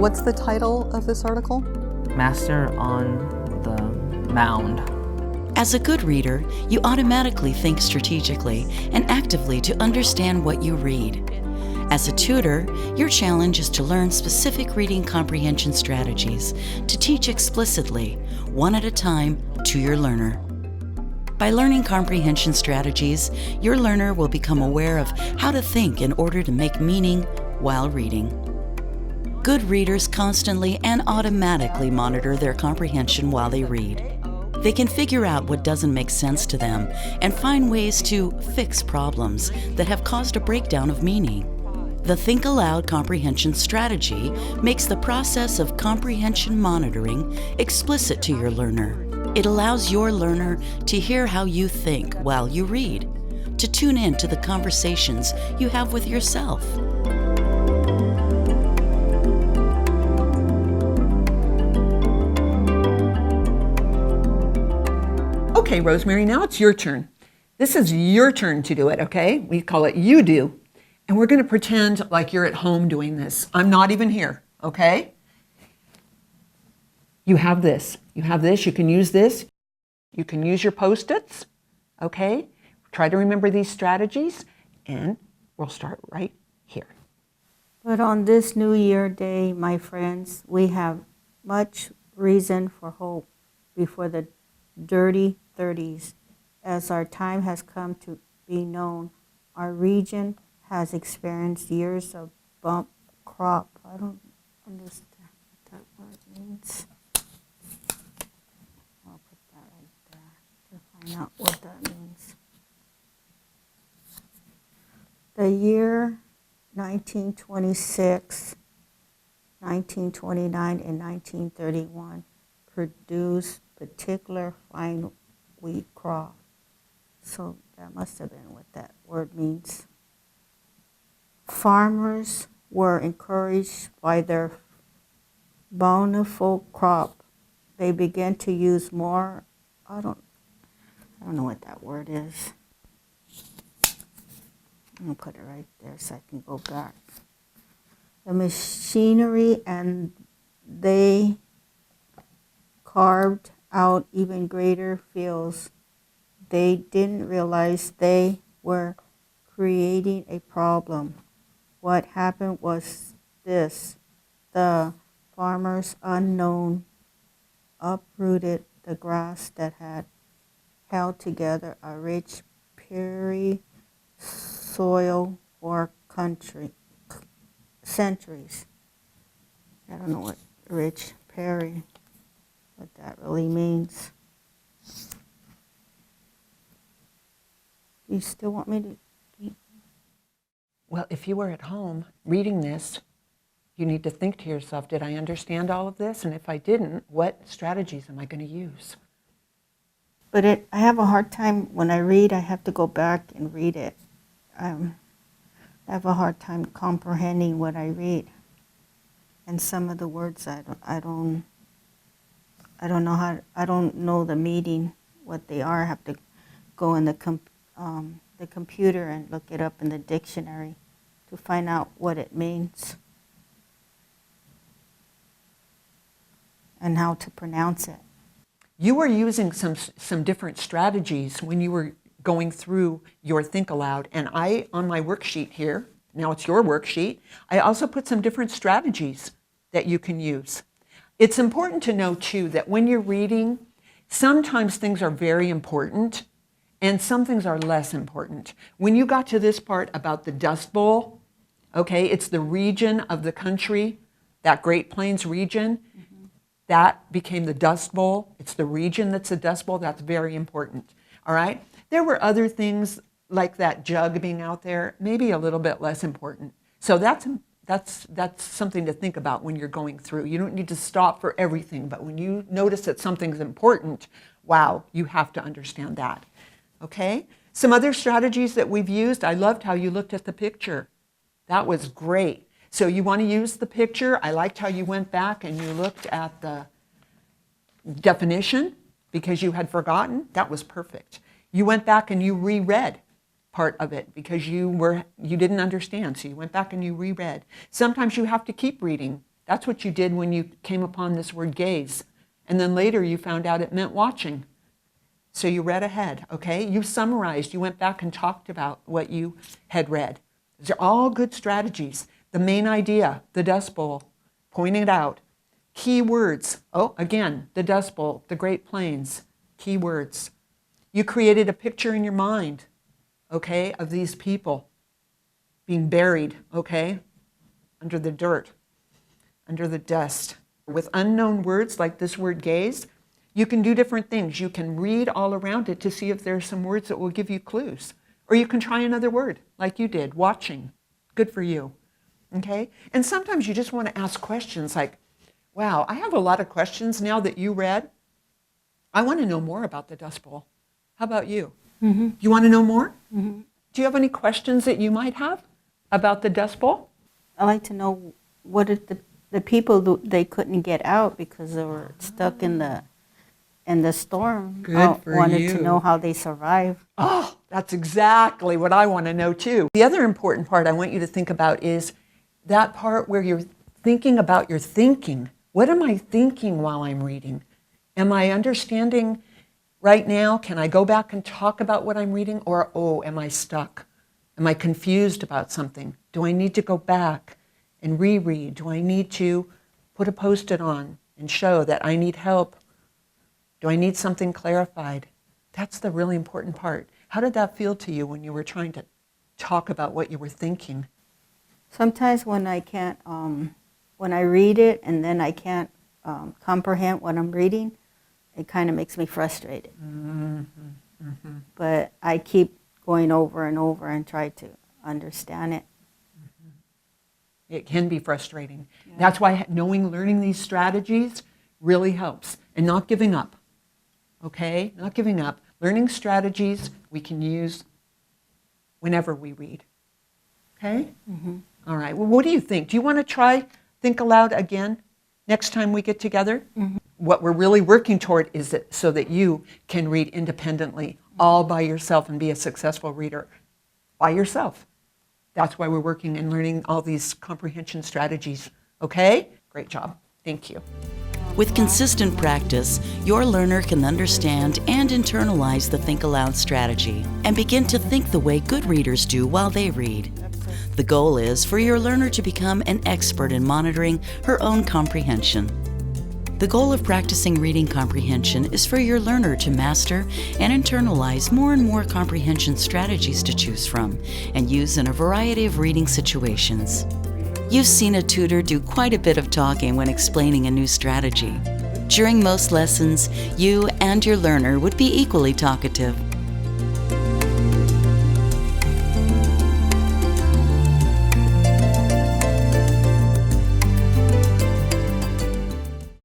what's the title of this article? Master on the Mound. As a good reader, you automatically think strategically and actively to understand what you read. As a tutor, your challenge is to learn specific reading comprehension strategies to teach explicitly, one at a time, to your learner. By learning comprehension strategies, your learner will become aware of how to think in order to make meaning while reading. Good readers constantly and automatically monitor their comprehension while they read. They can figure out what doesn't make sense to them and find ways to fix problems that have caused a breakdown of meaning. The Think Aloud comprehension strategy makes the process of comprehension monitoring explicit to your learner. It allows your learner to hear how you think while you read, to tune in to the conversations you have with yourself. Okay, Rosemary, now it's your turn. This is your turn to do it, okay? We call it You Do. And we're going to pretend like you're at home doing this. I'm not even here, okay? You have this. You have this. You can use this. You can use your Post-its, okay? Try to remember these strategies, and we'll start right here. But on this New Year day, my friends, we have much reason for hope before the dirty 30s. As our time has come to be known, our region has experienced years of bump crop. I don't understand what that word means. I'll put that right there to find out what that means. The year 1926, 1929, and 1931 produced particular fine wheat crop. So that must have been what that word means. Farmers were encouraged by their bountiful crop. They began to use more, I don't know what that word is. I'm going to put it right there so I can go back. The machinery, and they carved out even greater fields. They didn't realize they were creating a problem. What happened was this: the farmers unknown uprooted the grass that had held together a rich prairie soil for centuries. I don't know what rich prairie, what that really means. You still want me to keep? Well, if you were at home reading this, you need to think to yourself, did I understand all of this? And if I didn't, what strategies am I going to use? But I have a hard time when I read. I have to go back and read it. I have a hard time comprehending what I read, and some of the words I don't know the meaning, what they are. I have to go in the computer and look it up in the dictionary to find out what it means and how to pronounce it. You were using some different strategies when you were going through your Think Aloud, and I, on my worksheet here, now it's your worksheet, I also put some different strategies that you can use. It's important to know too that when you're reading, sometimes things are very important and some things are less important. When you got to this part about the Dust Bowl, okay, it's the region of the country, that Great Plains region, that became the Dust Bowl. It's the region that's the Dust Bowl. That's very important, all right? There were other things like that jug being out there, maybe a little bit less important. So that's something to think about when you're going through. You don't need to stop for everything, but when you notice that something's important, wow, you have to understand that, okay? Some other strategies that we've used, I loved how you looked at the picture. That was great. So you want to use the picture. I liked how you went back and you looked at the definition because you had forgotten. That was perfect. You went back and you reread part of it because you didn't understand. So you went back and you reread. Sometimes you have to keep reading That's what you did when you came upon this word gaze. And then later you found out it meant watching. So you read ahead, okay? You summarized, you went back and talked about what you had read. These are all good strategies. The main idea, the Dust Bowl, pointing it out. Key words, oh, again, the Dust Bowl, the Great Plains, key words. You created a picture in your mind, okay, of these people being buried, okay, under the dirt, under the dust. With unknown words like this word gaze, you can do different things. You can read all around it to see if there are some words that will give you clues. Or you can try another word, like you did, watching. Good for you, okay? And sometimes you just want to ask questions like, wow, I have a lot of questions now that you read. I want to know more about the Dust Bowl. How about you? Mm-hmm. You want to know more? Mm-hmm. Do you have any questions that you might have about the Dust Bowl? I'd like to know what did the people they couldn't get out because they were stuck in the storm. Good for wanted you. to know how they survived. Oh, that's exactly what I want to know too. The other important part I want you to think about is that part where you're thinking about your thinking. What am I thinking while I'm reading? Am I understanding right now? Can I go back and talk about what I'm reading? Or, oh, am I stuck? Am I confused about something? Do I need to go back and reread? Do I need to put a Post-it on and show that I need help? Do I need something clarified? That's the really important part. How did that feel to you when you were trying to talk about what you were thinking? Sometimes when I can't, when I read it and then I can't comprehend what I'm reading, it kind of makes me frustrated. Mm-hmm. Mm-hmm. But I keep going over and over and try to understand it. Mm-hmm. It can be frustrating. Yeah. That's why learning these strategies really helps. And not giving up. Okay? Not giving up. Learning strategies we can use whenever we read. Okay? Mm-hmm. All right. Well, what do you think? Do you want to try Think Aloud again next time we get together? Mm-hmm. What we're really working toward is that so that you can read independently, all by yourself, and be a successful reader by yourself. That's why we're working and learning all these comprehension strategies. Okay? Great job. Thank you. With consistent practice, your learner can understand and internalize the Think Aloud strategy and begin to think the way good readers do while they read. The goal is for your learner to become an expert in monitoring her own comprehension. The goal of practicing reading comprehension is for your learner to master and internalize more and more comprehension strategies to choose from and use in a variety of reading situations. You've seen a tutor do quite a bit of talking when explaining a new strategy. During most lessons, you and your learner would be equally talkative.